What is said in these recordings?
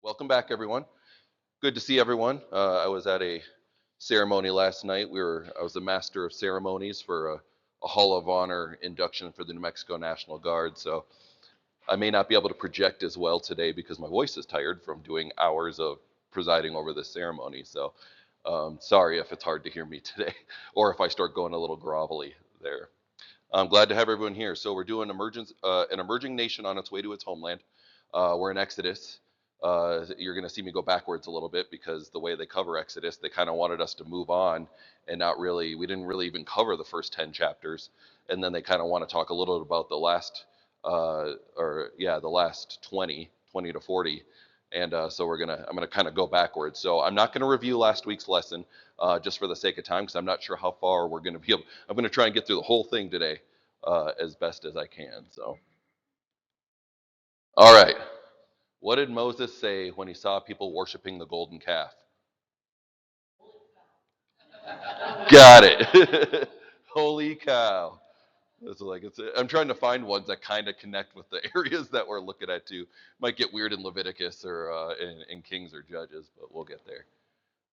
Welcome back, everyone. Good to see everyone. I was at a ceremony last night. I was the master of ceremonies for a Hall of Honor induction for the New Mexico National Guard. So I may not be able to project as well today because my voice is tired from doing hours of presiding over this ceremony. So sorry if it's hard to hear me today, or if I start going a little grovelly there. I'm glad to have everyone here. So we're doing an emerging nation on its way to its homeland. We're in Exodus. You're going to see me go backwards a little bit because the way they cover Exodus, they kind of wanted us to move on and not really. We didn't really even cover the first 10 chapters, and then they kind of want to talk a little bit about the last, the last 20 to 40. And so I'm gonna kind of go backwards. So I'm not going to review last week's lesson just for the sake of time because I'm not sure how far we're going to be able. I'm going to try and get through the whole thing today as best as I can. So, all right. What did Moses say when he saw people worshiping the golden calf? Got it. Holy cow. I'm trying to find ones that kind of connect with the areas that we're looking at too. Might get weird in Leviticus or in Kings or Judges, but we'll get there.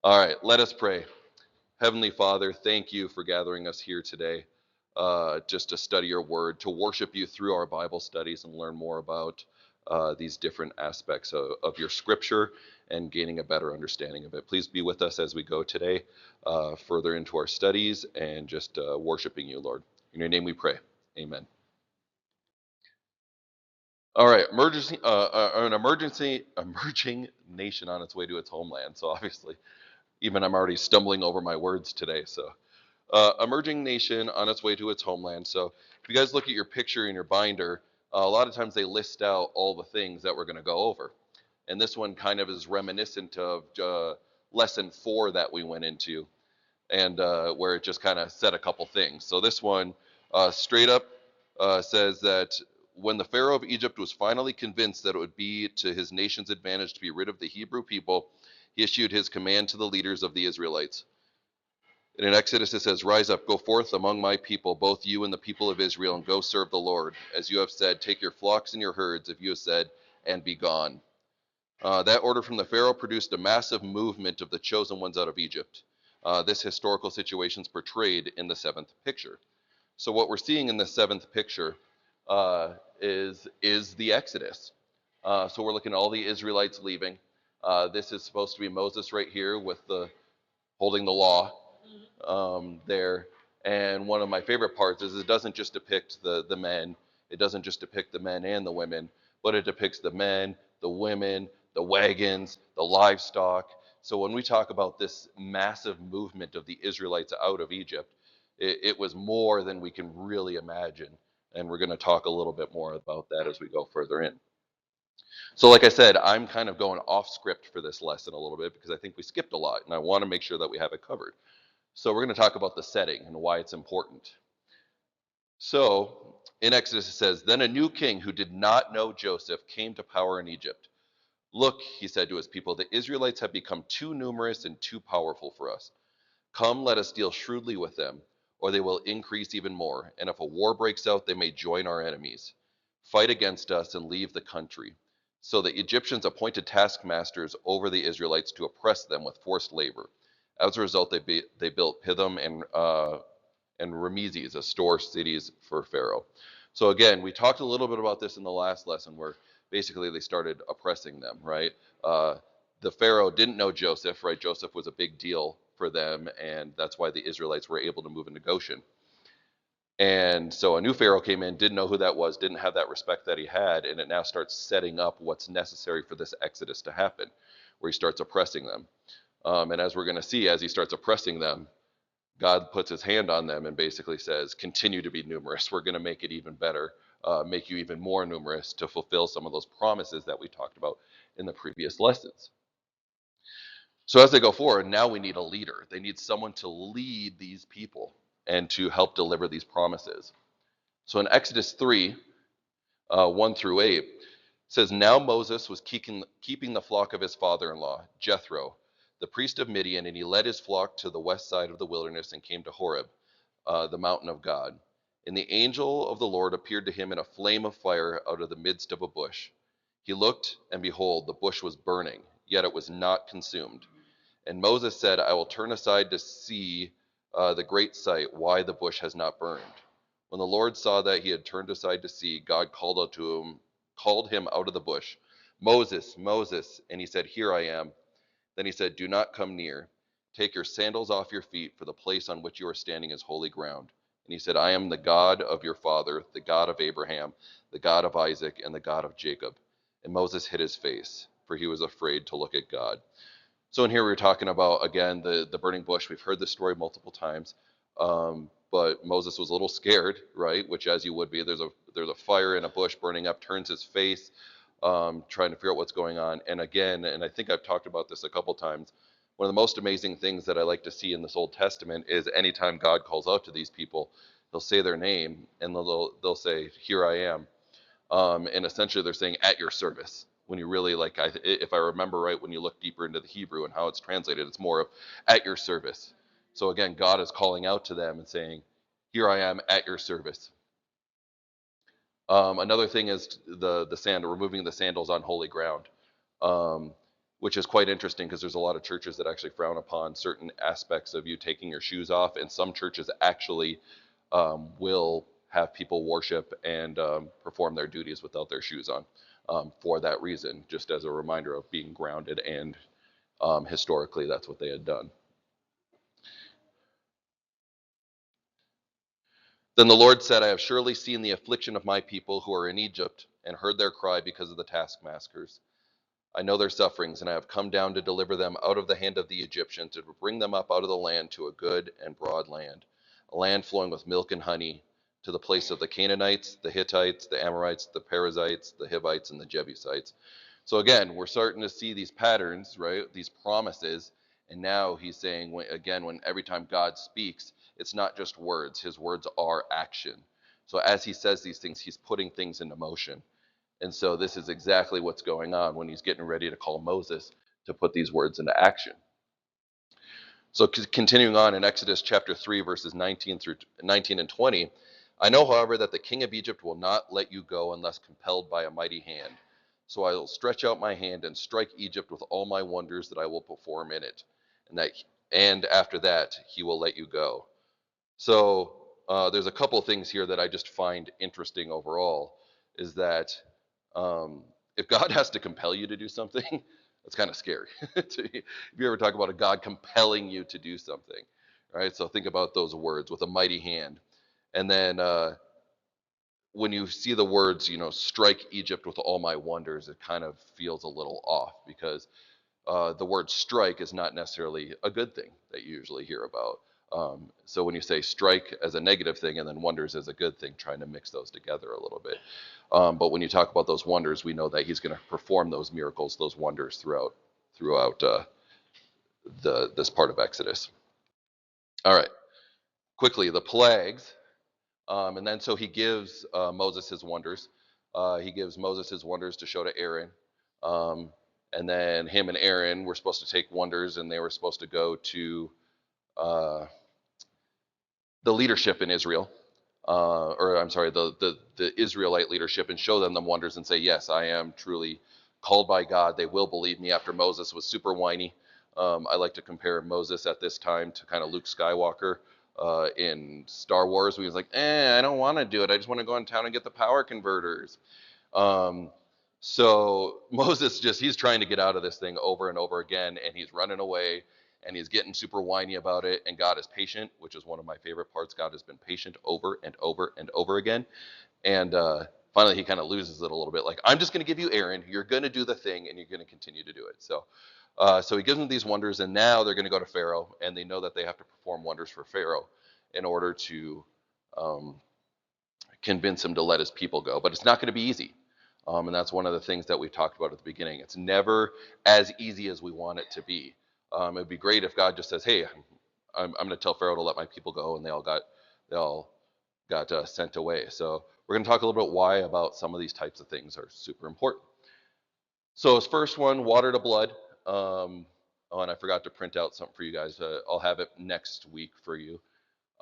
All right, let us pray. Heavenly Father, thank you for gathering us here today just to study your word, to worship you through our Bible studies and learn more about these different aspects of your scripture and gaining a better understanding of it. Please be with us as we go today further into our studies and just worshiping you, Lord. In your name we pray. Amen. All right, emerging nation on its way to its homeland. So obviously, even I'm already stumbling over my words today. So emerging nation on its way to its homeland. So if you guys look at your picture in your binder, a lot of times they list out all the things that we're going to go over. And this one kind of is reminiscent of lesson 4 that we went into, and where it just kind of said a couple things. So this one straight up says that when the Pharaoh of Egypt was finally convinced that it would be to his nation's advantage to be rid of the Hebrew people, he issued his command to the leaders of the Israelites. And in Exodus it says, "Rise up, go forth among my people, both you and the people of Israel, and go serve the Lord. As you have said, take your flocks and your herds, if you have said, and be gone." That order from the Pharaoh produced a massive movement of the chosen ones out of Egypt. This historical situation is portrayed in the 7th picture. So what we're seeing in the 7th picture is the Exodus. So we're looking at all the Israelites leaving. This is supposed to be Moses right here with the holding the law there. And one of my favorite parts is it doesn't just depict the men. It doesn't just depict the men and the women, but it depicts the men, the women, the wagons, the livestock. So when we talk about this massive movement of the Israelites out of Egypt, it was more than we can really imagine. And we're going to talk a little bit more about that as we go further in. So like I said, I'm kind of going off script for this lesson a little bit because I think we skipped a lot and I want to make sure that we have it covered. So we're going to talk about the setting and why it's important. So in Exodus it says, "Then a new king who did not know Joseph came to power in Egypt. Look," he said to his people, "the Israelites have become too numerous and too powerful for us. Come, let us deal shrewdly with them, or they will increase even more. And if a war breaks out, they may join our enemies, fight against us, and leave the country." So the Egyptians appointed taskmasters over the Israelites to oppress them with forced labor. As a result, they built Pithom and Rameses as store cities for Pharaoh. So again, we talked a little bit about this in the last lesson, where basically they started oppressing them, right? The Pharaoh didn't know Joseph, right? Joseph was a big deal for them, and that's why the Israelites were able to move into Goshen. And so a new Pharaoh came in, didn't know who that was, didn't have that respect that he had, and it now starts setting up what's necessary for this exodus to happen, where he starts oppressing them. And as we're going to see, as he starts oppressing them, God puts his hand on them and basically says, continue to be numerous. We're going to make it even better, make you even more numerous to fulfill some of those promises that we talked about in the previous lessons. So as they go forward, now we need a leader. They need someone to lead these people and to help deliver these promises. So in Exodus 3, 1 through 8, it says, "Now Moses was keeping the flock of his father-in-law, Jethro, the priest of Midian, and he led his flock to the west side of the wilderness and came to Horeb, the mountain of God. And the angel of the Lord appeared to him in a flame of fire out of the midst of a bush. He looked, and behold, the bush was burning, yet it was not consumed. And Moses said, I will turn aside to see the great sight, why the bush has not burned. When the Lord saw that he had turned aside to see, God called him out of the bush, Moses, Moses. And he said, Here I am. Then he said, Do not come near. Take your sandals off your feet, for the place on which you are standing is holy ground. And he said, I am the God of your father, the God of Abraham, the God of Isaac, and the God of Jacob. And Moses hid his face, for he was afraid to look at God. So in here we're talking about, again, the burning bush. We've heard this story multiple times, but Moses was a little scared, right? Which, as you would be, there's a fire in a bush burning up, turns his face, trying to figure out what's going on. And again, and I think I've talked about this a couple times, one of the most amazing things that I like to see in this Old Testament is anytime God calls out to these people, he'll say their name, and they'll say, Here I am. And essentially they're saying, at your service. When you really, if I remember right, when you look deeper into the Hebrew and how it's translated, it's more of at your service. So again, God is calling out to them and saying, Here I am at your service. Another thing is removing the sandals on holy ground, which is quite interesting because there's a lot of churches that actually frown upon certain aspects of you taking your shoes off, and some churches actually will have people worship and perform their duties without their shoes on for that reason, just as a reminder of being grounded, and historically that's what they had done. Then the Lord said, I have surely seen the affliction of my people who are in Egypt and heard their cry because of the taskmasters. I know their sufferings, and I have come down to deliver them out of the hand of the Egyptians, to bring them up out of the land to a good and broad land, a land flowing with milk and honey, to the place of the Canaanites, the Hittites, the Amorites, the Perizzites, the Hivites, and the Jebusites. So again, we're starting to see these patterns, right? These promises, and now he's saying, when every time God speaks, it's not just words. His words are action. So as he says these things, he's putting things into motion. And so this is exactly what's going on when he's getting ready to call Moses to put these words into action. So continuing on in Exodus chapter 3, verses 19 and 20, I know, however, that the king of Egypt will not let you go unless compelled by a mighty hand. So I will stretch out my hand and strike Egypt with all my wonders that I will perform in it. And after that, he will let you go. So there's a couple of things here that I just find interesting overall, is that if God has to compel you to do something, that's kind of scary. If you ever talk about a God compelling you to do something, right? So think about those words, with a mighty hand. And then when you see the words, strike Egypt with all my wonders, it kind of feels a little off, because the word strike is not necessarily a good thing that you usually hear about. So when you say strike as a negative thing and then wonders as a good thing, trying to mix those together a little bit. But when you talk about those wonders, we know that he's going to perform those miracles, those wonders throughout this part of Exodus. All right, quickly, the plagues. And then so he gives Moses his wonders. He gives Moses his wonders to show to Aaron. And then him and Aaron were supposed to take wonders, and they were supposed to go to the leadership in Israel, the Israelite leadership, and show them the wonders and say, yes, I am truly called by God. They will believe me. After Moses was super whiny. I like to compare Moses at this time to kind of Luke Skywalker in Star Wars. He was like, I don't want to do it. I just want to go in town and get the power converters. So Moses he's trying to get out of this thing over and over again, and he's running away, and he's getting super whiny about it, and God is patient, which is one of my favorite parts. God has been patient over and over and over again. And finally he kind of loses it a little bit. Like, I'm just going to give you Aaron. You're going to do the thing, and you're going to continue to do it. So he gives them these wonders, and now they're going to go to Pharaoh, and they know that they have to perform wonders for Pharaoh in order to convince him to let his people go. But it's not going to be easy. And that's one of the things that we talked about at the beginning. It's never as easy as we want it to be. It'd be great if God just says, hey, I'm going to tell Pharaoh to let my people go, and they all got sent away. So we're going to talk a little bit why about some of these types of things are super important. So his first one, water to blood. And I forgot to print out something for you guys. I'll have it next week for you.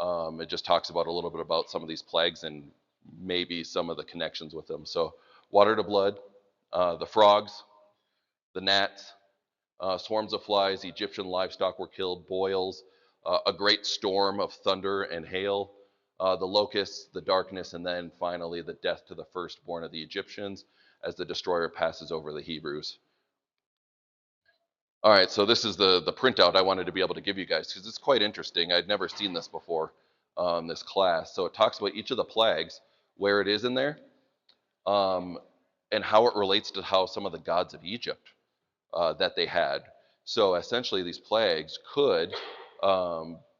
It just talks about a little bit about some of these plagues and maybe some of the connections with them. So water to blood. The frogs, the gnats, swarms of flies, Egyptian livestock were killed, boils, a great storm of thunder and hail, the locusts, the darkness, and then finally the death to the firstborn of the Egyptians as the destroyer passes over the Hebrews. All right, so this is the printout I wanted to be able to give you guys because it's quite interesting. I'd never seen this before, this class. So it talks about each of the plagues, where it is in there, um, and how it relates to how some of the gods of Egypt that they had. So essentially, these plagues could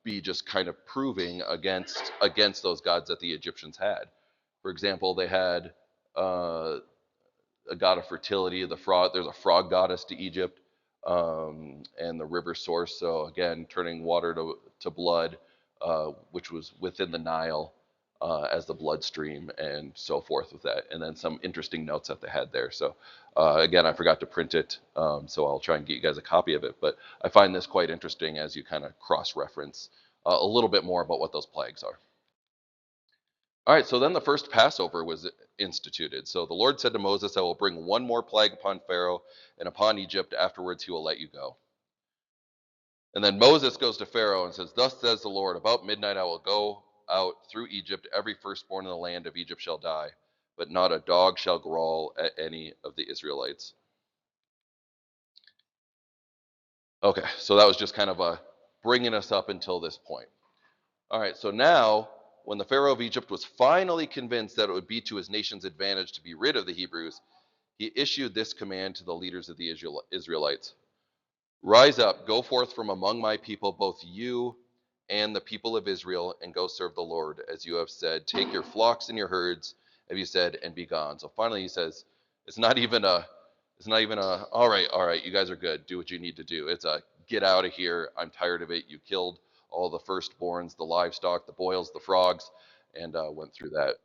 be just kind of proving against those gods that the Egyptians had. For example, they had a god of fertility, the frog. There's a frog goddess to Egypt, and the river source. So again, turning water to blood, which was within the Nile as the bloodstream and so forth with that. And then some interesting notes that they had there. So again, I forgot to print it, so I'll try and get you guys a copy of it. But I find this quite interesting as you kind of cross-reference a little bit more about what those plagues are. All right, so then the first Passover was instituted. So the Lord said to Moses, I will bring one more plague upon Pharaoh and upon Egypt. Afterwards, he will let you go. And then Moses goes to Pharaoh and says, Thus says the Lord, about midnight I will go out through Egypt. Every firstborn in the land of Egypt shall die, but not a dog shall growl at any of the Israelites. Okay, so that was just kind of bringing us up until this point. All right, so now when the Pharaoh of Egypt was finally convinced that it would be to his nation's advantage to be rid of the Hebrews, he issued this command to the leaders of the Israelites. Rise up, go forth from among my people, both you and the people of Israel, and go serve the Lord, as you have said. Take your flocks and your herds, have you said, and be gone. So finally he says, it's not even a, all right, you guys are good. Do what you need to do. It's a, get out of here. I'm tired of it. You killed all the firstborns, the livestock, the boils, the frogs, and went through that.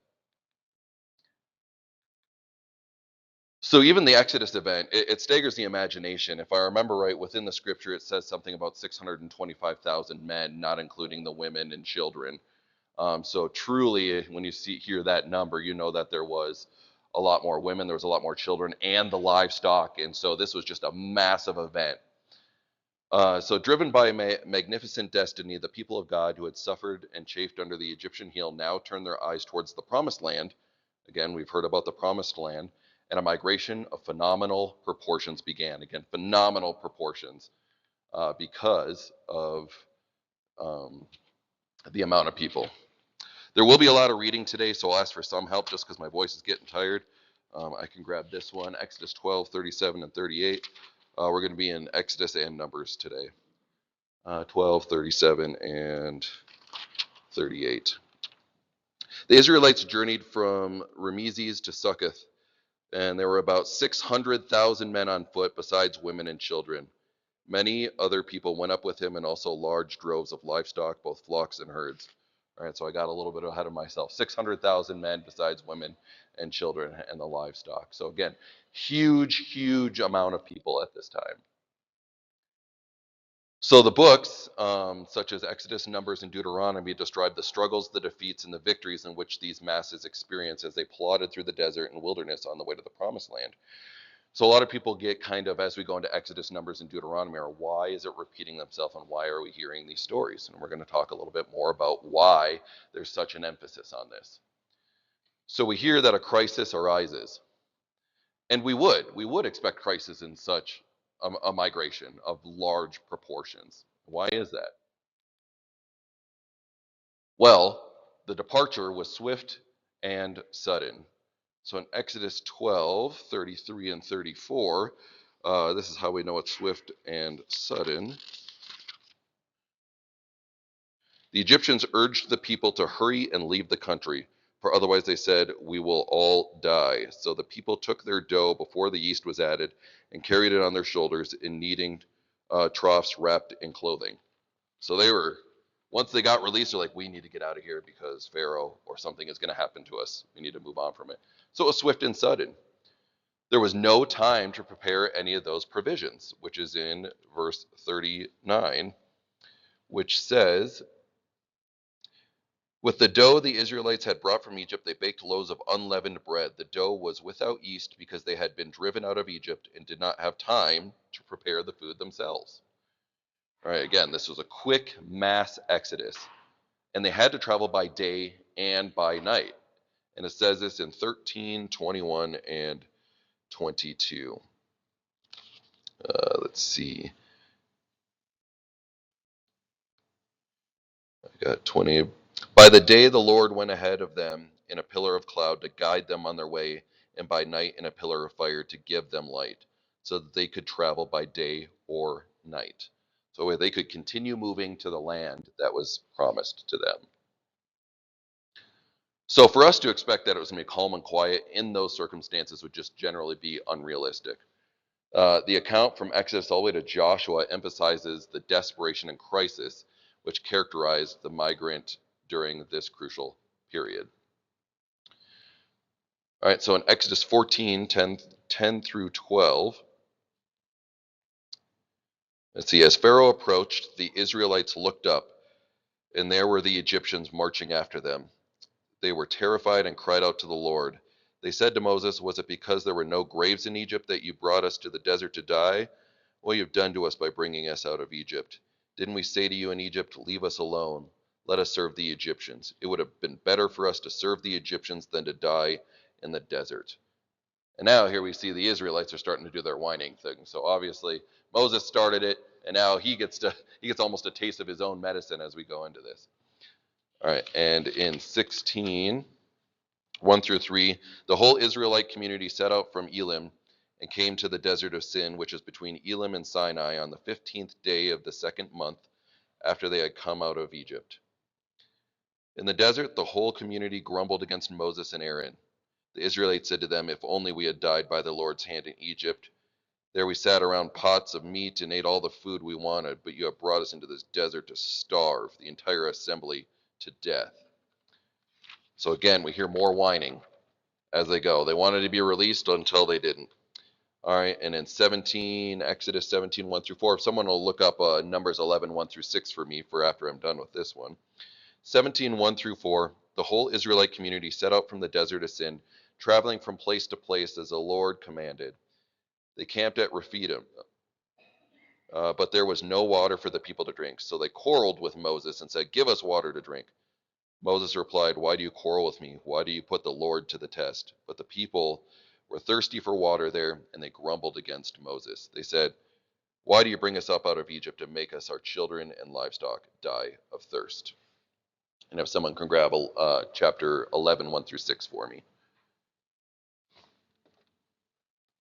So even the Exodus event, it staggers the imagination. If I remember right, within the scripture, it says something about 625,000 men, not including the women and children. So truly, when you hear that number, you know that there was a lot more women, there was a lot more children, and the livestock. And so this was just a massive event. So driven by magnificent destiny, the people of God who had suffered and chafed under the Egyptian heel now turned their eyes towards the promised land. Again, we've heard about the promised land, and a migration of phenomenal proportions began. Again, phenomenal proportions because of the amount of people. There will be a lot of reading today, so I'll ask for some help just because my voice is getting tired. I can grab this one, Exodus 12, 37, and 38. We're going to be in Exodus and Numbers today. 12, 37, and 38. The Israelites journeyed from Ramesses to Succoth, and there were about 600,000 men on foot, besides women and children. Many other people went up with him, and also large droves of livestock, both flocks and herds. All right, so I got a little bit ahead of myself. 600,000 men, besides women and children, and the livestock. So again, huge amount of people at this time. So the books, such as Exodus, Numbers, and Deuteronomy, describe the struggles, the defeats, and the victories in which these masses experienced as they plodded through the desert and wilderness on the way to the promised land. So a lot of people get kind of, as we go into Exodus, Numbers, and Deuteronomy, are why is it repeating themselves and why are we hearing these stories? And we're going to talk a little bit more about why there's such an emphasis on this. So we hear that a crisis arises. And we would expect crisis in such a migration of large proportions. Why is that? Well, the departure was swift and sudden. So in Exodus 12, 33 and 34, this is how we know it's swift and sudden. The Egyptians urged the people to hurry and leave the country, for otherwise they said, we will all die. So the people took their dough before the yeast was added and carried it on their shoulders in kneading troughs wrapped in clothing. So they were, once they got released, they're like, we need to get out of here because Pharaoh or something is going to happen to us. We need to move on from it. So it was swift and sudden. There was no time to prepare any of those provisions, which is in verse 39, which says, With the dough the Israelites had brought from Egypt, they baked loaves of unleavened bread. The dough was without yeast because they had been driven out of Egypt and did not have time to prepare the food themselves. All right, again, this was a quick mass exodus, and they had to travel by day and by night. And it says this in 13, 21, and 22. Let's see. I got 20. By the day the Lord went ahead of them in a pillar of cloud to guide them on their way, and by night in a pillar of fire to give them light, so that they could travel by day or night. So they could continue moving to the land that was promised to them. So for us to expect that it was going to be calm and quiet in those circumstances would just generally be unrealistic. The account from Exodus all the way to Joshua emphasizes the desperation and crisis which characterized the migrant during this crucial period. All right, so in Exodus 14, 10 through 12, let's see, as Pharaoh approached, the Israelites looked up, and there were the Egyptians marching after them. They were terrified and cried out to the Lord. They said to Moses, "Was it because there were no graves in Egypt that you brought us to the desert to die? What you've done to us by bringing us out of Egypt? Didn't we say to you in Egypt, 'Leave us alone. Let us serve the Egyptians'? It would have been better for us to serve the Egyptians than to die in the desert." And now here we see the Israelites are starting to do their whining thing. So obviously Moses started it, and now he gets almost a taste of his own medicine as we go into this. All right, and in 16, 1 through 3, the whole Israelite community set out from Elim and came to the desert of Sin, which is between Elim and Sinai, on the 15th day of the second month after they had come out of Egypt. In the desert, the whole community grumbled against Moses and Aaron. The Israelites said to them, "If only we had died by the Lord's hand in Egypt. There we sat around pots of meat and ate all the food we wanted, but you have brought us into this desert to starve the entire assembly to death." So again, we hear more whining as they go. They wanted to be released until they didn't. All right, and in 17, Exodus 17, 1 through 4, if someone will look up Numbers 11, 1 through 6 for me for after I'm done with this one. 17, 1 through 4, the whole Israelite community set out from the desert of Sin, traveling from place to place as the Lord commanded. They camped at Rephidim, but there was no water for the people to drink. So they quarreled with Moses and said, "Give us water to drink." Moses replied, "Why do you quarrel with me? Why do you put the Lord to the test?" But the people were thirsty for water there, and they grumbled against Moses. They said, "Why do you bring us up out of Egypt to make us, our children and livestock, die of thirst?" And if someone can grab chapter 11, 1 through 6 for me.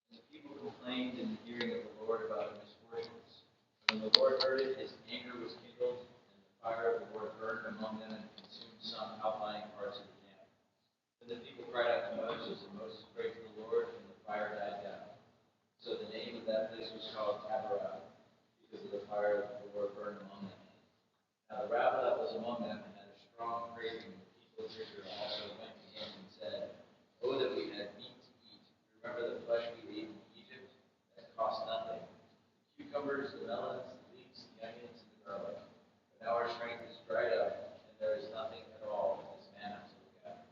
The people complained in the hearing of the Lord about their misfortunes. When the Lord heard it, his anger was kindled, and the fire of the Lord burned among them and consumed some outlying parts of the camp. Then the people cried out to Moses, and Moses prayed to the Lord, and the fire died down. So the name of that place was called Taberah, because of the fire that the Lord burned among them. Now the rabble that was among them had a strong craving. The people of Israel also went to him and said, "Oh, that we had meat to eat. Remember the flesh we ate in Egypt? That cost nothing. The cucumbers, the melons, the leeks, the onions, and the garlic. But now our strength is dried up, and there is nothing at all but this manna to look at."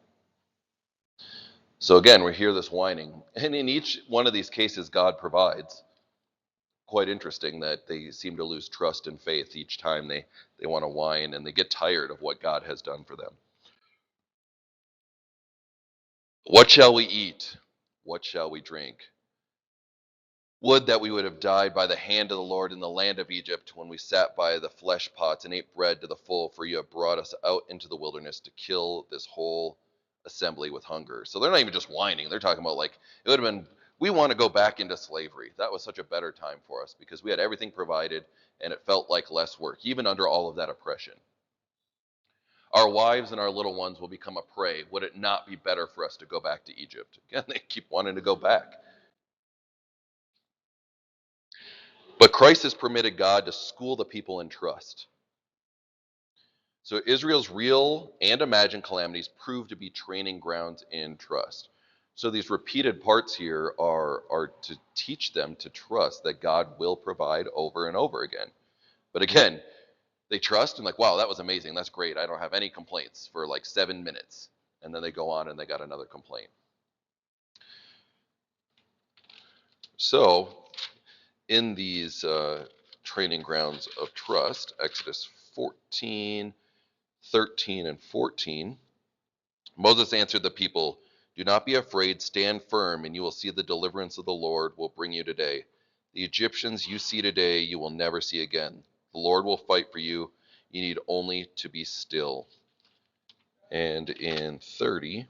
So again, we hear this whining. And in each one of these cases, God provides. Quite interesting that they seem to lose trust and faith each time they want to whine, and they get tired of what God has done for them. What shall we eat? What shall we drink? Would that we would have died by the hand of the Lord in the land of Egypt, when we sat by the flesh pots and ate bread to the full, for you have brought us out into the wilderness to kill this whole assembly with hunger. So they're not even just whining. They're talking about, like, it would have been, we want to go back into slavery. That was such a better time for us because we had everything provided and it felt like less work, even under all of that oppression. Our wives and our little ones will become a prey. Would it not be better for us to go back to Egypt? Again, they keep wanting to go back. But Christ has permitted God to school the people in trust. So Israel's real and imagined calamities prove to be training grounds in trust. So these repeated parts here are to teach them to trust that God will provide over and over again. But again, they trust and like, wow, that was amazing. That's great. I don't have any complaints for like 7 minutes. And then they go on and they got another complaint. So in these training grounds of trust, Exodus 14, 13, and 14, Moses answered the people, "Do not be afraid, stand firm, and you will see the deliverance of the Lord will bring you today. The Egyptians you see today, you will never see again. The Lord will fight for you. You need only to be still." And in 30,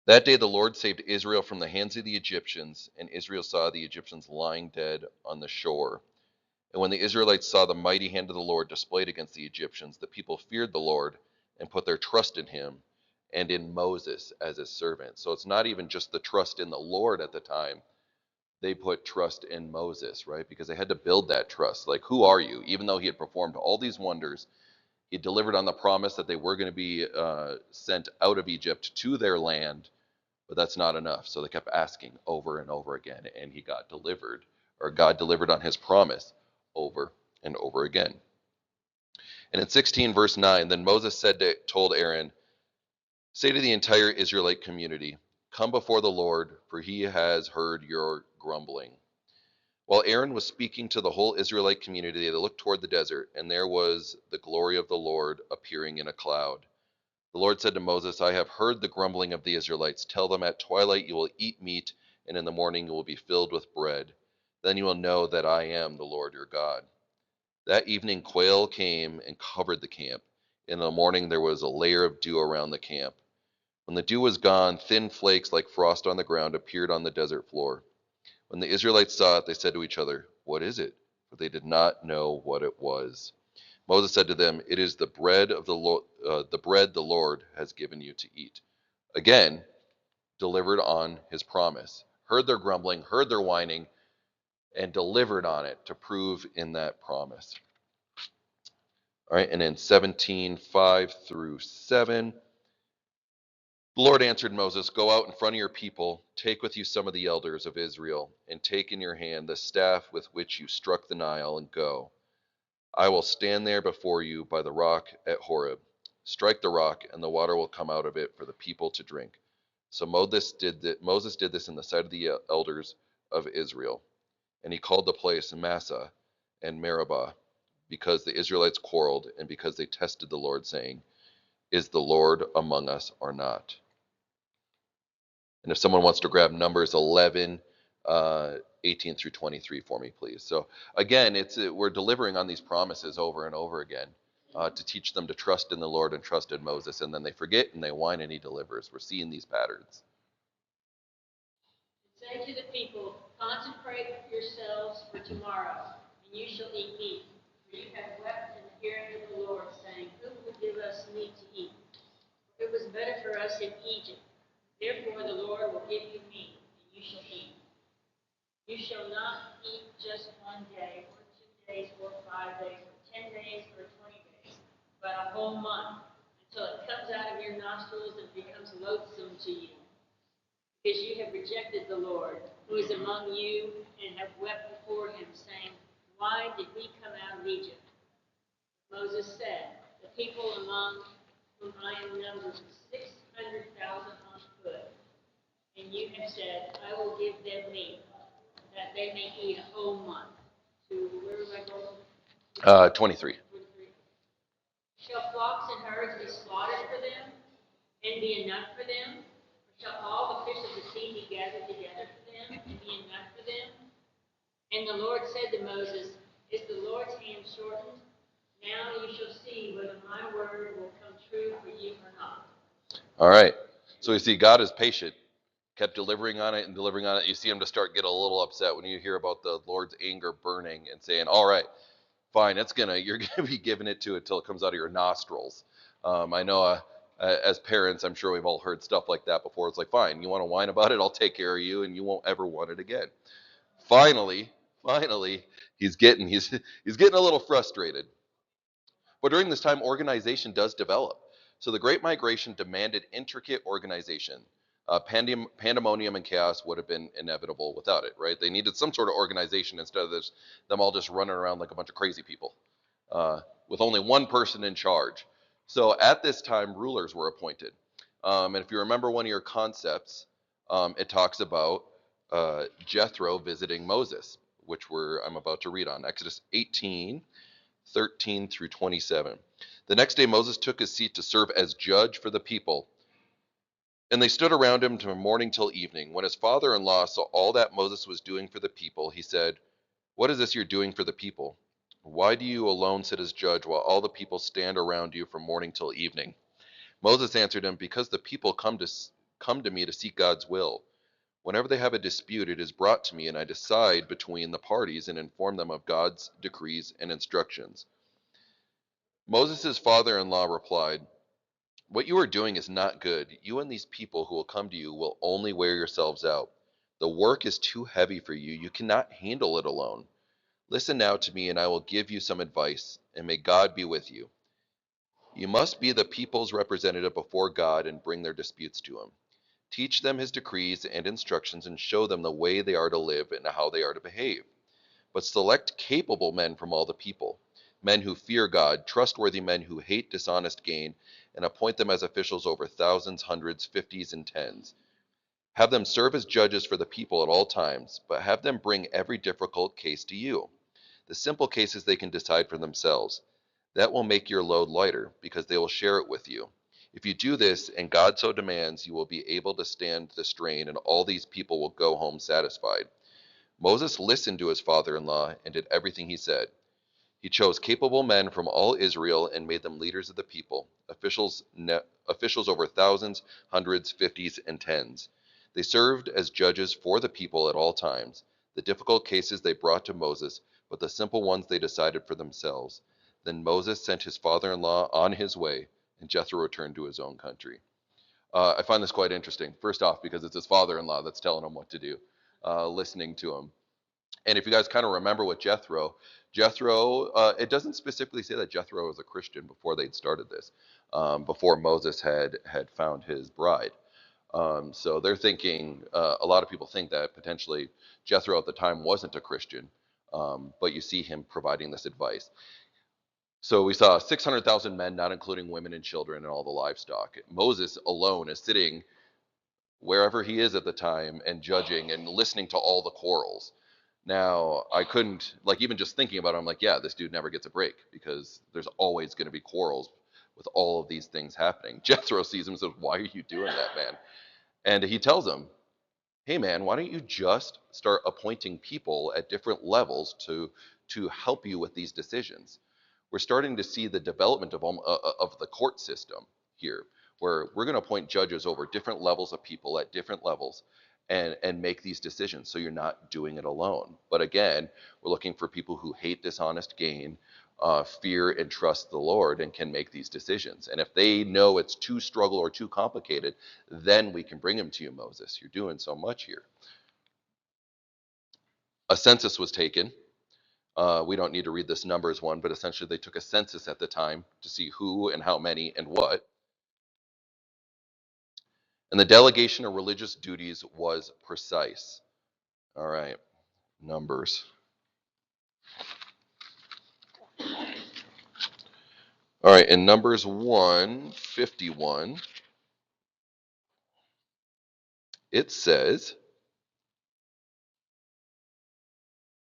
that day the Lord saved Israel from the hands of the Egyptians, and Israel saw the Egyptians lying dead on the shore. And when the Israelites saw the mighty hand of the Lord displayed against the Egyptians, the people feared the Lord and put their trust in him and in Moses as his servant. So it's not even just the trust in the Lord at the time. They put trust in Moses, right? Because they had to build that trust. Like, who are you? Even though he had performed all these wonders, he delivered on the promise that they were going to be sent out of Egypt to their land, but that's not enough. So they kept asking over and over again, and he got delivered, or God delivered on his promise over and over again. And in 16 verse 9, then Moses told Aaron, "Say to the entire Israelite community, come before the Lord, for he has heard your grumbling." While Aaron was speaking to the whole Israelite community, they looked toward the desert, and there was the glory of the Lord appearing in a cloud. The Lord said to Moses, "I have heard the grumbling of the Israelites. Tell them at twilight you will eat meat, and in the morning you will be filled with bread. Then you will know that I am the Lord your God." That evening quail came and covered the camp. In the morning there was a layer of dew around the camp. When the dew was gone, thin flakes like frost on the ground appeared on the desert floor. When the Israelites saw it, they said to each other, "What is it?" For they did not know what it was. Moses said to them, "It is the bread of the bread the Lord has given you to eat." Again, delivered on his promise. Heard their grumbling, heard their whining, and delivered on it to prove in that promise. All right, and in 17:5 through 7, the Lord answered Moses, "Go out in front of your people, take with you some of the elders of Israel, and take in your hand the staff with which you struck the Nile, and go. I will stand there before you by the rock at Horeb. Strike the rock, and the water will come out of it for the people to drink." So Moses did this in the sight of the elders of Israel. And he called the place Massah and Meribah, because the Israelites quarreled, and because they tested the Lord, saying, "Is the Lord among us or not?" And if someone wants to grab Numbers 11, 18 through 23 for me, please. So again, we're delivering on these promises over and over again to teach them to trust in the Lord and trust in Moses, and then they forget and they whine and he delivers. We're seeing these patterns. Say to the people, consecrate yourselves for tomorrow, and you shall eat meat. For you have wept in the hearing of the Lord, saying, who will give us meat to eat? For it was better for us in Egypt. Therefore the Lord will give you meat, and you shall eat. You shall not eat just 1 day, or 2 days, or 5 days, or 10 days, or 20 days, but a whole month, until it comes out of your nostrils and becomes loathsome to you. Because you have rejected the Lord, who is among you, and have wept before him, saying, why did we come out of Egypt? Moses said, the people among whom I am numbered 600,000 on foot. And you have said, I will give them meat, that they may eat a whole month. To where am I going? 23. Shall flocks and herds be slaughtered for them, and be enough for them? Shall all the fish of the sea be gathered together for them, and be enough for them? And the Lord said to Moses, is the Lord's hand shortened? Now you shall see whether my word will come true for you or not. All right. So you see, God is patient, kept delivering on it and delivering on it. You see him to start getting a little upset when you hear about the Lord's anger burning and saying, all right, fine, you're gonna be giving it to it till it comes out of your nostrils. I know as parents, I'm sure we've all heard stuff like that before. It's like, fine, you want to whine about it, I'll take care of you, and you won't ever want it again. Finally, he's getting a little frustrated. But during this time, organization does develop. So the Great Migration demanded intricate organization. Pandemonium and chaos would have been inevitable without it, right? They needed some sort of organization instead of them all just running around like a bunch of crazy people, with only one person in charge. So at this time, rulers were appointed. And if you remember one of your concepts, it talks about Jethro visiting Moses, which I'm about to read on. Exodus 18:13 through 27. The next day Moses took his seat to serve as judge for the people, and they stood around him from morning till evening. When his father-in-law saw all that Moses was doing for the people, he said, "What is this you're doing for the people? Why do you alone sit as judge while all the people stand around you from morning till evening?" Moses answered him, "Because the people come to me to seek God's will. Whenever they have a dispute, it is brought to me, and I decide between the parties and inform them of God's decrees and instructions." Moses' father-in-law replied, "What you are doing is not good. You and these people who will come to you will only wear yourselves out. The work is too heavy for you. You cannot handle it alone. Listen now to me, and I will give you some advice, and may God be with you. You must be the people's representative before God and bring their disputes to him. Teach them his decrees and instructions and show them the way they are to live and how they are to behave. But select capable men from all the people, men who fear God, trustworthy men who hate dishonest gain, and appoint them as officials over thousands, hundreds, fifties, and tens. Have them serve as judges for the people at all times, but have them bring every difficult case to you. The simple cases they can decide for themselves. That will make your load lighter, because they will share it with you. If you do this, and God so demands, you will be able to stand the strain, and all these people will go home satisfied. Moses listened to his father-in-law and did everything he said. He chose capable men from all Israel and made them leaders of the people, officials over thousands, hundreds, fifties, and tens. They served as judges for the people at all times. The difficult cases they brought to Moses, but the simple ones they decided for themselves. Then Moses sent his father-in-law on his way, and Jethro returned to his own country. I find this quite interesting. First off, because it's his father-in-law that's telling him what to do, listening to him. And if you guys kind of remember with Jethro, it doesn't specifically say that Jethro was a Christian before they'd started this, before Moses had found his bride. So they're thinking, a lot of people think that potentially Jethro at the time wasn't a Christian, but you see him providing this advice. So we saw 600,000 men, not including women and children and all the livestock. Moses alone is sitting wherever he is at the time and judging and listening to all the quarrels. Now, I couldn't, like, even just thinking about it, I'm like, yeah, this dude never gets a break because there's always going to be quarrels with all of these things happening. Jethro sees him and says, "Why are you doing that, man?" And he tells him, "Hey, man, why don't you just start appointing people at different levels to help you with these decisions?" We're starting to see the development of the court system here, where we're going to appoint judges over different levels of people at different levels and make these decisions, so you're not doing it alone. But again, we're looking for people who hate dishonest gain, fear and trust the Lord, and can make these decisions. And if they know it's too struggle or too complicated, then we can bring them to you, Moses. You're doing so much here. A census was taken. We don't need to read this Numbers one, but essentially they took a census at the time to see who and how many and what. And the delegation of religious duties was precise. All right, Numbers. All right, in Numbers 1:51, it says,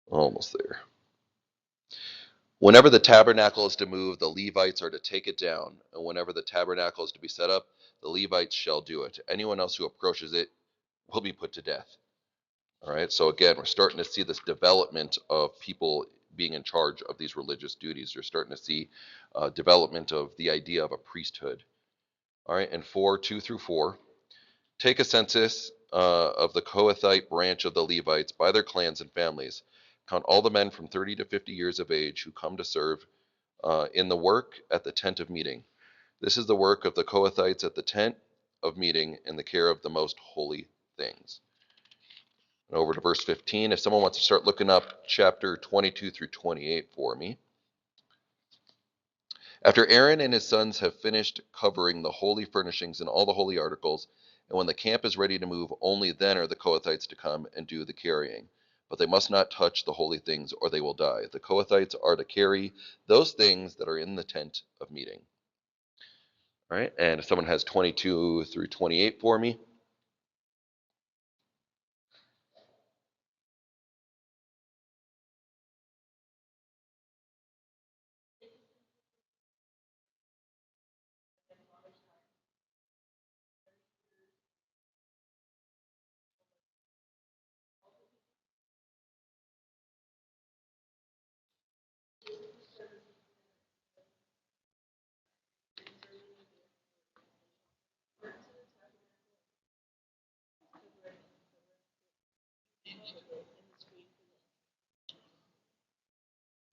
almost there. Whenever the tabernacle is to move, the Levites are to take it down. And whenever the tabernacle is to be set up, the Levites shall do it. Anyone else who approaches it will be put to death. All right, so again, we're starting to see this development of people being in charge of these religious duties. You're starting to see development of the idea of a priesthood. All right, and 4:2 through 4. Take a census of the Kohathite branch of the Levites by their clans and families. Count all the men from 30 to 50 years of age who come to serve in the work at the tent of meeting. This is the work of the Kohathites at the tent of meeting in the care of the most holy things. And over to verse 15. If someone wants to start looking up chapter 22 through 28 for me. After Aaron and his sons have finished covering the holy furnishings and all the holy articles, And when the camp is ready to move, only then are the Kohathites to come and do the carrying. But they must not touch the holy things, or they will die. The Kohathites are to carry those things that are in the tent of meeting. All right, and if someone has 22 through 28 for me.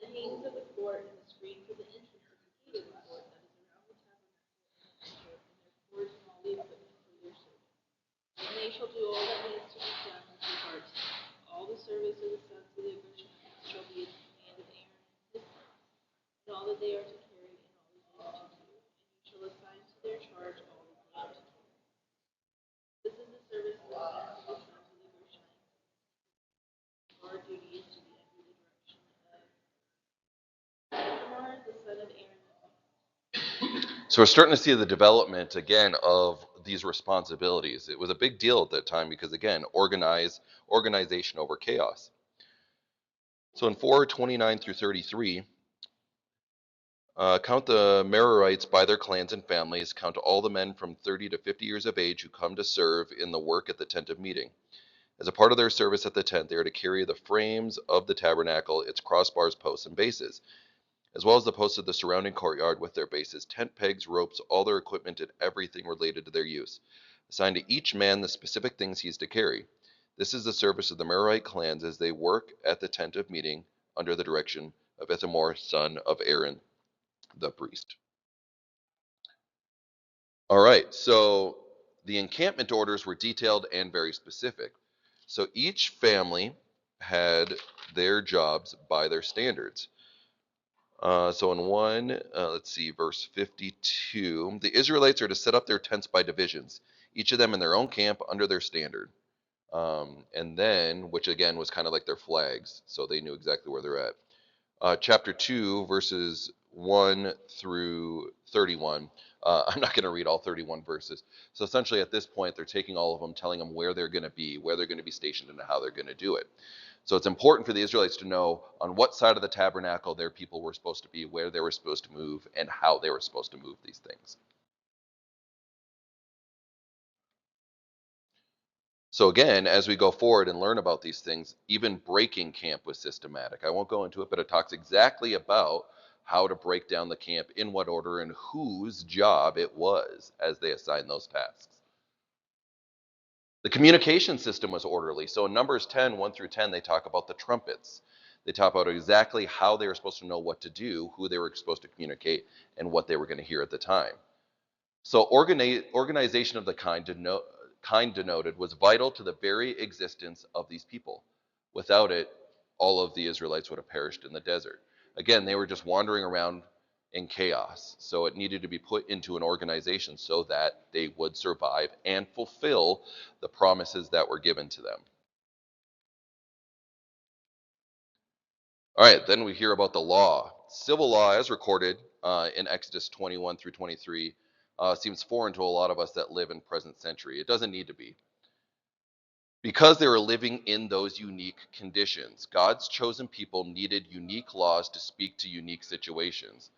The hangings of the court and the screen for the entrance of the gate of the court that is around the tabernacle and their cords and all the equipment for their service. And they shall do all that needs to be done with regard to them. All the service of the sons of the Gershonites shall be in the hand of Aaron and his sons, and all that they are to carry and all that they are to do. And you shall assign to their charge all that they are to carry. This is the service of the sons of the Gershonites. Our duty is to be under the direction of Ithamar, the son of Aaron. So we're starting to see the development again of these responsibilities. It was a big deal at that time because, again, organization over chaos. So in 4:29 through 33, count the Merarites by their clans and families. Count all the men from 30 to 50 years of age who come to serve in the work at the tent of meeting. As a part of their service at the tent, they are to carry the frames of the tabernacle, its crossbars, posts, and bases, as well as the posts of the surrounding courtyard with their bases, tent pegs, ropes, all their equipment, and everything related to their use. Assign to each man the specific things he is to carry. This is the service of the Merarite clans as they work at the tent of meeting under the direction of Ithamar, son of Aaron, the priest. All right, so the encampment orders were detailed and very specific. So each family had their jobs by their standards. So in let's see, verse 52, the Israelites are to set up their tents by divisions, each of them in their own camp under their standard. And then, which again was kind of like their flags, so they knew exactly where they're at. Chapter 2, verses 1 through 31. I'm not going to read all 31 verses. So essentially at this point, they're taking all of them, telling them where they're going to be, where they're going to be stationed, and how they're going to do it. So it's important for the Israelites to know on what side of the tabernacle their people were supposed to be, where they were supposed to move, and how they were supposed to move these things. So again, as we go forward and learn about these things, even breaking camp was systematic. I won't go into it, but it talks exactly about how to break down the camp, in what order, and whose job it was as they assigned those tasks. The communication system was orderly. So in Numbers 10, 1 through 10, they talk about the trumpets. They talk about exactly how they were supposed to know what to do, who they were supposed to communicate, and what they were going to hear at the time. So organization of the kind denoted was vital to the very existence of these people. Without it, all of the Israelites would have perished in the desert. Again, they were just wandering around in chaos. So it needed to be put into an organization so that they would survive and fulfill the promises that were given to them. All right, then we hear about the law. Civil law, as recorded in Exodus 21 through 23, seems foreign to a lot of us that live in present century. It doesn't need to be. Because they were living in those unique conditions, God's chosen people needed unique laws to speak to unique situations.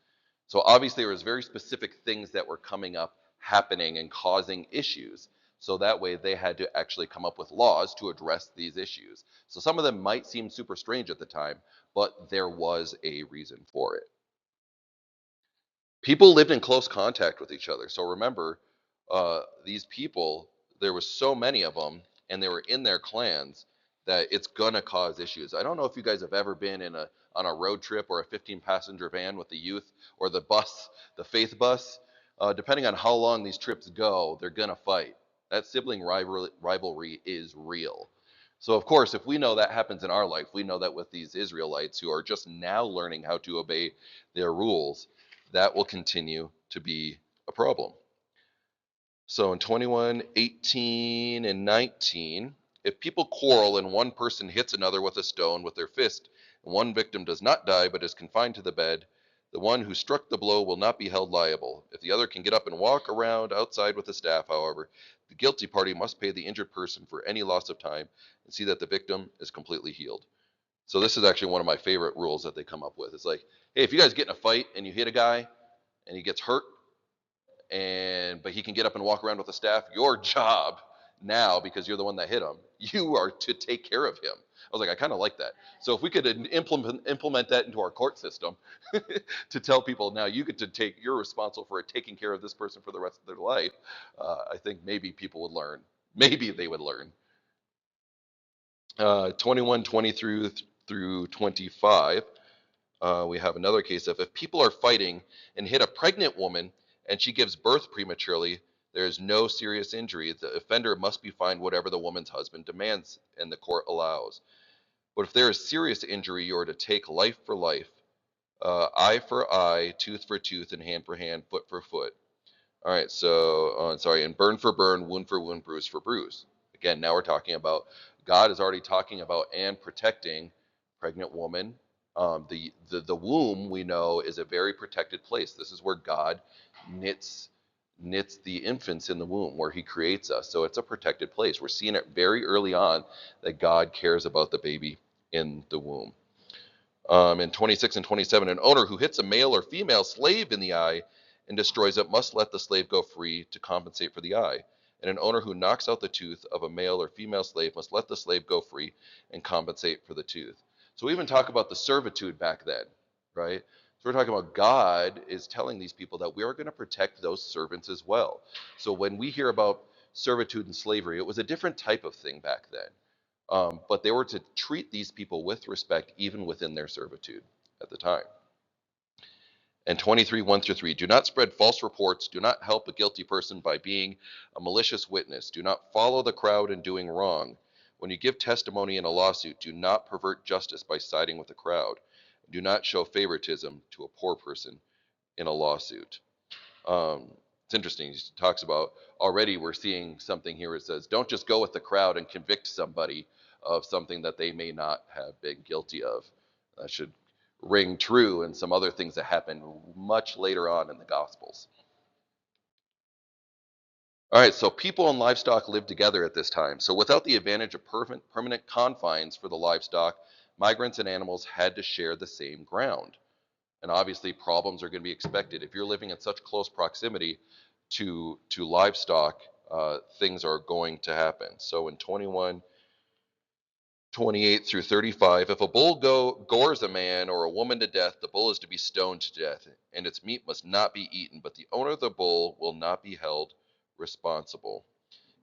So obviously there was very specific things that were coming up, happening, and causing issues. So that way they had to actually come up with laws to address these issues. So some of them might seem super strange at the time, but there was a reason for it. People lived in close contact with each other. So remember, these people, there was so many of them, and they were in their clans that it's gonna cause issues. I don't know if you guys have ever been on a road trip or a 15-passenger van with the youth, or the bus, the faith bus. Depending on how long these trips go, they're gonna fight. That sibling rivalry is real. So of course, if we know that happens in our life, we know that with these Israelites who are just now learning how to obey their rules, that will continue to be a problem. So in 21, 18, and 19, if people quarrel and one person hits another with a stone with their fist, and one victim does not die but is confined to the bed, the one who struck the blow will not be held liable. If the other can get up and walk around outside with a staff, however, the guilty party must pay the injured person for any loss of time and see that the victim is completely healed. So this is actually one of my favorite rules that they come up with. It's like, hey, if you guys get in a fight and you hit a guy and he gets hurt, but he can get up and walk around with a staff, your job now, because you're the one that hit him, you are to take care of him. I was like, I kind of like that. So if we could implement that into our court system to tell people now you're responsible for taking care of this person for the rest of their life, I think maybe people would learn. Maybe they would learn. 21, 20 through 25. We have another case of if people are fighting and hit a pregnant woman and she gives birth prematurely, there is no serious injury. The offender must be fined whatever the woman's husband demands and the court allows. But if there is serious injury, you are to take life for life, eye for eye, tooth for tooth, and hand for hand, foot for foot. All right, so, and burn for burn, wound for wound, bruise for bruise. Again, now we're talking about, God is already talking about and protecting pregnant woman. The womb, we know, is a very protected place. This is where God knits the infants in the womb, where he creates us. So it's a protected place. We're seeing it very early on that God cares about the baby in the womb. In 26 and 27, an owner who hits a male or female slave in the eye and destroys it must let the slave go free to compensate for the eye. And an owner who knocks out the tooth of a male or female slave must let the slave go free and compensate for the tooth. So we even talk about the servitude back then, right? So we're talking about God is telling these people that we are going to protect those servants as well. So when we hear about servitude and slavery, it was a different type of thing back then. But they were to treat these people with respect even within their servitude at the time. And 23, 1 through 3, do not spread false reports. Do not help a guilty person by being a malicious witness. Do not follow the crowd in doing wrong. When you give testimony in a lawsuit, do not pervert justice by siding with the crowd. Do not show favoritism to a poor person in a lawsuit. It's interesting. He talks about already we're seeing something here. It says, don't just go with the crowd and convict somebody of something that they may not have been guilty of. That should ring true in some other things that happen much later on in the Gospels. All right, so people and livestock lived together at this time. So without the advantage of permanent confines for the livestock, migrants and animals had to share the same ground. And obviously problems are going to be expected. If you're living in such close proximity to livestock, things are going to happen. So in 21, 28 through 35, if a bull gores a man or a woman to death, the bull is to be stoned to death, and its meat must not be eaten, but the owner of the bull will not be held responsible.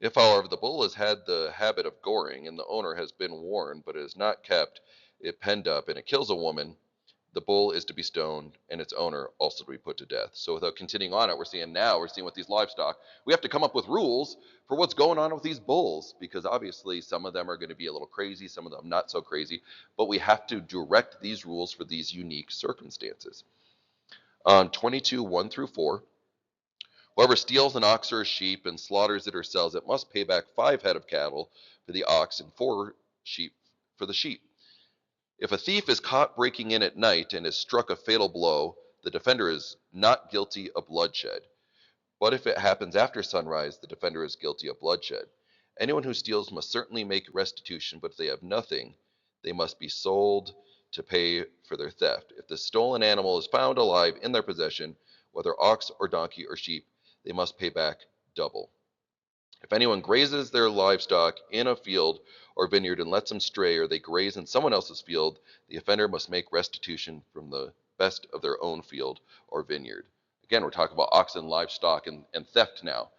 If, however, the bull has had the habit of goring, and the owner has been warned, but it is not kept it penned up, and it kills a woman, the bull is to be stoned, and its owner also to be put to death. So without continuing on it, we're seeing with these livestock, we have to come up with rules for what's going on with these bulls, because obviously some of them are going to be a little crazy, some of them not so crazy, but we have to direct these rules for these unique circumstances. On 22, 1 through 4, whoever steals an ox or a sheep and slaughters it or sells it must pay back 5 head of cattle for the ox and 4 sheep for the sheep. If a thief is caught breaking in at night and is struck a fatal blow, the defender is not guilty of bloodshed. But if it happens after sunrise, the defender is guilty of bloodshed. Anyone who steals must certainly make restitution, but if they have nothing, they must be sold to pay for their theft. If the stolen animal is found alive in their possession, whether ox or donkey or sheep, they must pay back double. If anyone grazes their livestock in a field or vineyard and lets them stray, or they graze in someone else's field, the offender must make restitution from the best of their own field or vineyard. Again, we're talking about oxen, livestock, and theft now.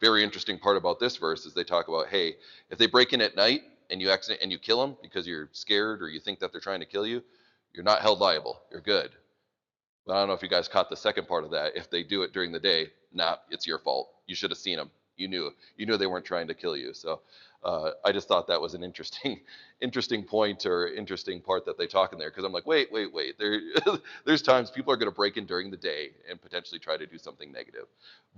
Very interesting part about this verse is they talk about, hey, if they break in at night and you kill them because you're scared or you think that they're trying to kill you, you're not held liable. You're good. But I don't know if you guys caught the second part of that. If they do it during the day, nah, it's your fault. You should have seen them. You knew they weren't trying to kill you. So I just thought that was an interesting point or interesting part that they talk in there, because I'm like, wait. There's times people are going to break in during the day and potentially try to do something negative,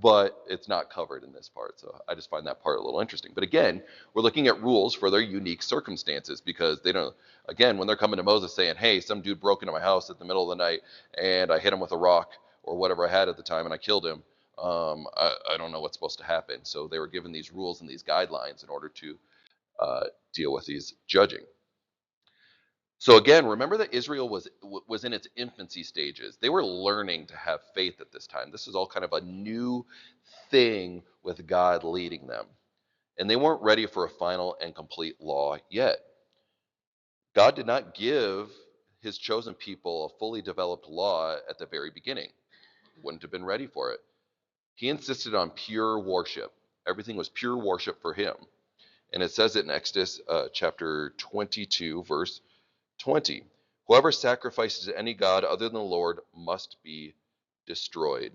but it's not covered in this part. So I just find that part a little interesting. But again, we're looking at rules for their unique circumstances, because they don't. Again, when they're coming to Moses saying, hey, some dude broke into my house at the middle of the night and I hit him with a rock or whatever I had at the time and I killed him, I don't know what's supposed to happen. So they were given these rules and these guidelines in order to deal with these judging. So again, remember that Israel was in its infancy stages. They were learning to have faith at this time. This is all kind of a new thing with God leading them. And they weren't ready for a final and complete law yet. God did not give his chosen people a fully developed law at the very beginning. Wouldn't have been ready for it. He insisted on pure worship. Everything was pure worship for him. And it says it in Exodus chapter 22, verse 20. Whoever sacrifices to any god other than the Lord must be destroyed.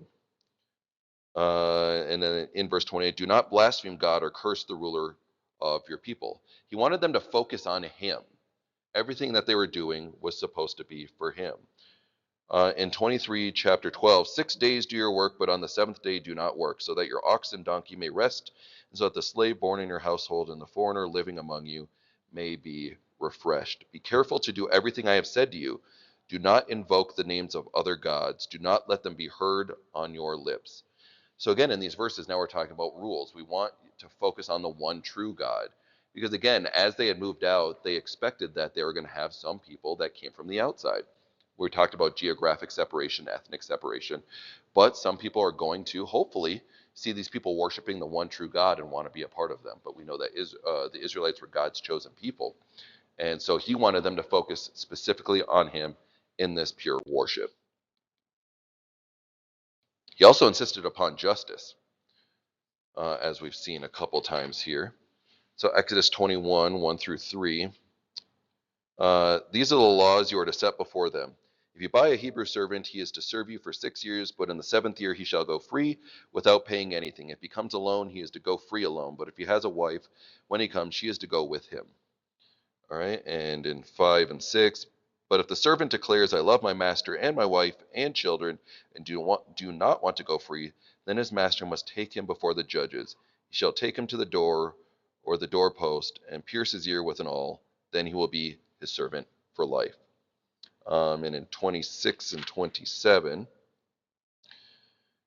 And then in verse 28, do not blaspheme God or curse the ruler of your people. He wanted them to focus on him. Everything that they were doing was supposed to be for him. In 23, chapter 12, 6 days do your work, but on the seventh day do not work, so that your ox and donkey may rest, and so that the slave born in your household and the foreigner living among you may be refreshed. Be careful to do everything I have said to you. Do not invoke the names of other gods. Do not let them be heard on your lips. So again, in these verses, now we're talking about rules. We want to focus on the one true God. Because again, as they had moved out, they expected that they were going to have some people that came from the outside. We talked about geographic separation, ethnic separation, but some people are going to hopefully see these people worshiping the one true God and want to be a part of them. But we know that the Israelites were God's chosen people. And so he wanted them to focus specifically on him in this pure worship. He also insisted upon justice, as we've seen a couple times here. So Exodus 21, 1 through 3. These are the laws you are to set before them. If you buy a Hebrew servant, he is to serve you for 6 years, but in the 7th year he shall go free without paying anything. If he comes alone, he is to go free alone. But if he has a wife, when he comes, she is to go with him. All right, and in 5 and 6, but if the servant declares, I love my master and my wife and children, and do not want to go free, then his master must take him before the judges. He shall take him to the door or the doorpost and pierce his ear with an awl. Then he will be his servant for life. And in 26 and 27,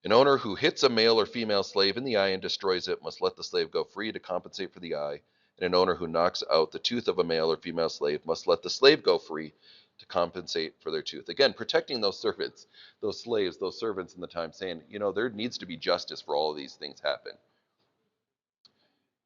an owner who hits a male or female slave in the eye and destroys it must let the slave go free to compensate for the eye. And an owner who knocks out the tooth of a male or female slave must let the slave go free to compensate for their tooth. Again, protecting those servants, those slaves, those servants in the time, saying, there needs to be justice for all of these things happen.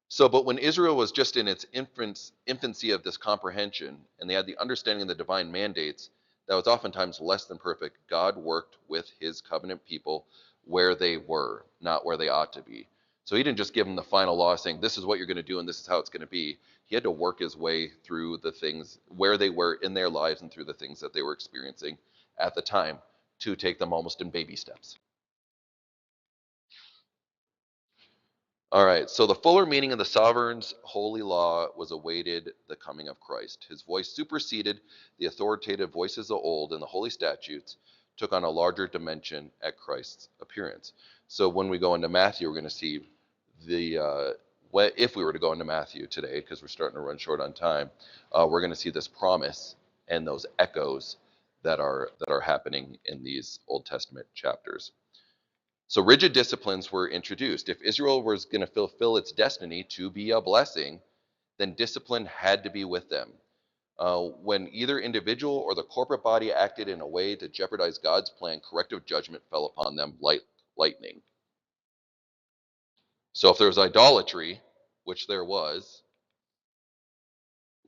So, but when Israel was just in its infancy of this comprehension, and they had the understanding of the divine mandates, that was oftentimes less than perfect, God worked with his covenant people where they were, not where they ought to be. So he didn't just give them the final law saying, this is what you're going to do and this is how it's going to be. He had to work his way through the things where they were in their lives and through the things that they were experiencing at the time to take them almost in baby steps. All right, so the fuller meaning of the sovereign's holy law was awaited the coming of Christ. His voice superseded the authoritative voices of old, and the holy statutes took on a larger dimension at Christ's appearance. So when we go into Matthew, we're going to see if we were to go into Matthew today, because we're starting to run short on time, we're going to see this promise and those echoes that are happening in these Old Testament chapters. So rigid disciplines were introduced. If Israel was going to fulfill its destiny to be a blessing, then discipline had to be with them. When either individual or the corporate body acted in a way to jeopardize God's plan, corrective judgment fell upon them like lightning. So if there was idolatry, which there was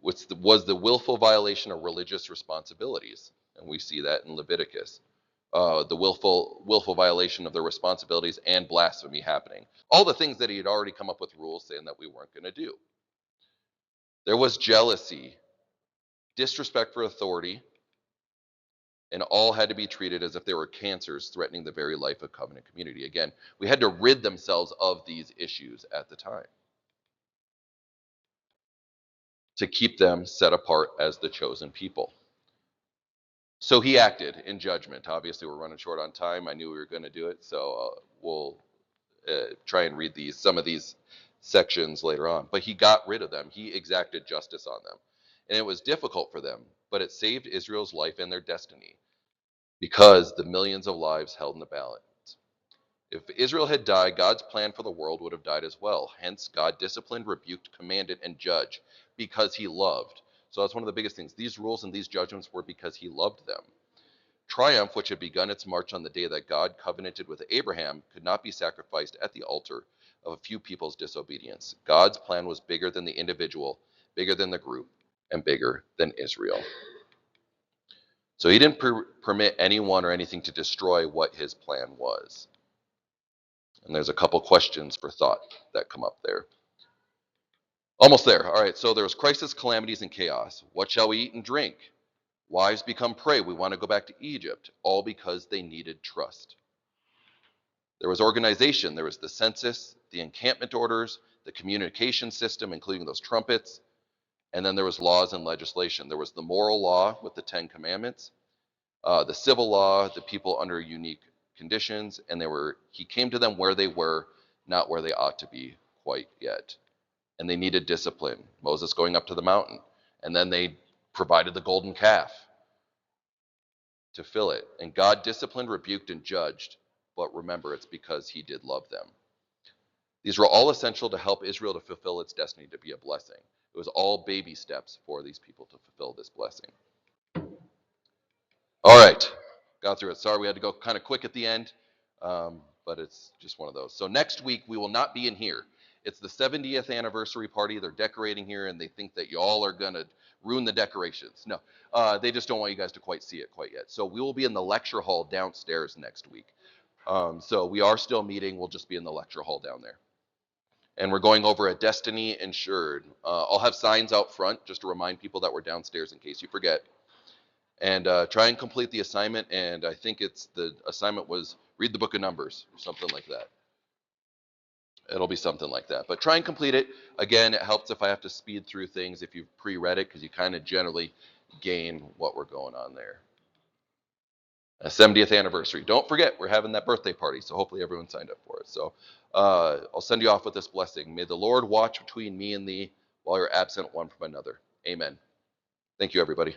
the willful violation of religious responsibilities. And we see that in Leviticus. The willful violation of their responsibilities and blasphemy happening. All the things that he had already come up with rules saying that we weren't going to do. There was jealousy, disrespect for authority, and all had to be treated as if they were cancers threatening the very life of covenant community. Again, we had to rid themselves of these issues at the time to keep them set apart as the chosen people. So he acted in judgment. Obviously, we're running short on time. I knew we were going to do it, so we'll try and read some of these sections later on. But he got rid of them. He exacted justice on them. And it was difficult for them, but it saved Israel's life and their destiny because the millions of lives held in the balance. If Israel had died, God's plan for the world would have died as well. Hence, God disciplined, rebuked, commanded, and judged because he loved. So that's one of the biggest things. These rules and these judgments were because he loved them. Triumph, which had begun its march on the day that God covenanted with Abraham, could not be sacrificed at the altar of a few people's disobedience. God's plan was bigger than the individual, bigger than the group, and bigger than Israel. So he didn't permit anyone or anything to destroy what his plan was. And there's a couple questions for thought that come up there. Almost there. All right, so there was crisis, calamities, and chaos. What shall we eat and drink? Wives become prey. We want to go back to Egypt, all because they needed trust. There was organization. There was the census, the encampment orders, the communication system, including those trumpets. And then there was laws and legislation. There was the moral law with the 10 Commandments, the civil law, the people under unique conditions, and he came to them where they were, not where they ought to be quite yet. And they needed discipline. Moses going up to the mountain, and then they provided the golden calf to fill it. And God disciplined, rebuked, and judged, but remember, it's because he did love them. These were all essential to help Israel to fulfill its destiny, to be a blessing. It was all baby steps for these people to fulfill this blessing. All right, got through it. Sorry, we had to go kind of quick at the end, but it's just one of those. So next week, we will not be in here. It's the 70th anniversary party. They're decorating here, and they think that you all are going to ruin the decorations. No, they just don't want you guys to quite see it quite yet. So we will be in the lecture hall downstairs next week. So we are still meeting. We'll just be in the lecture hall down there. And we're going over a Destiny Insured. I'll have signs out front just to remind people that we're downstairs in case you forget. And try and complete the assignment. And I think the assignment was read the book of Numbers or something like that. It'll be something like that. But try and complete it. Again, it helps if I have to speed through things if you've pre-read it, because you kind of generally gain what we're going on there. A 70th anniversary. Don't forget, we're having that birthday party, so hopefully everyone signed up for it. So I'll send you off with this blessing. May the Lord watch between me and thee while you're absent one from another. Amen. Thank you, everybody.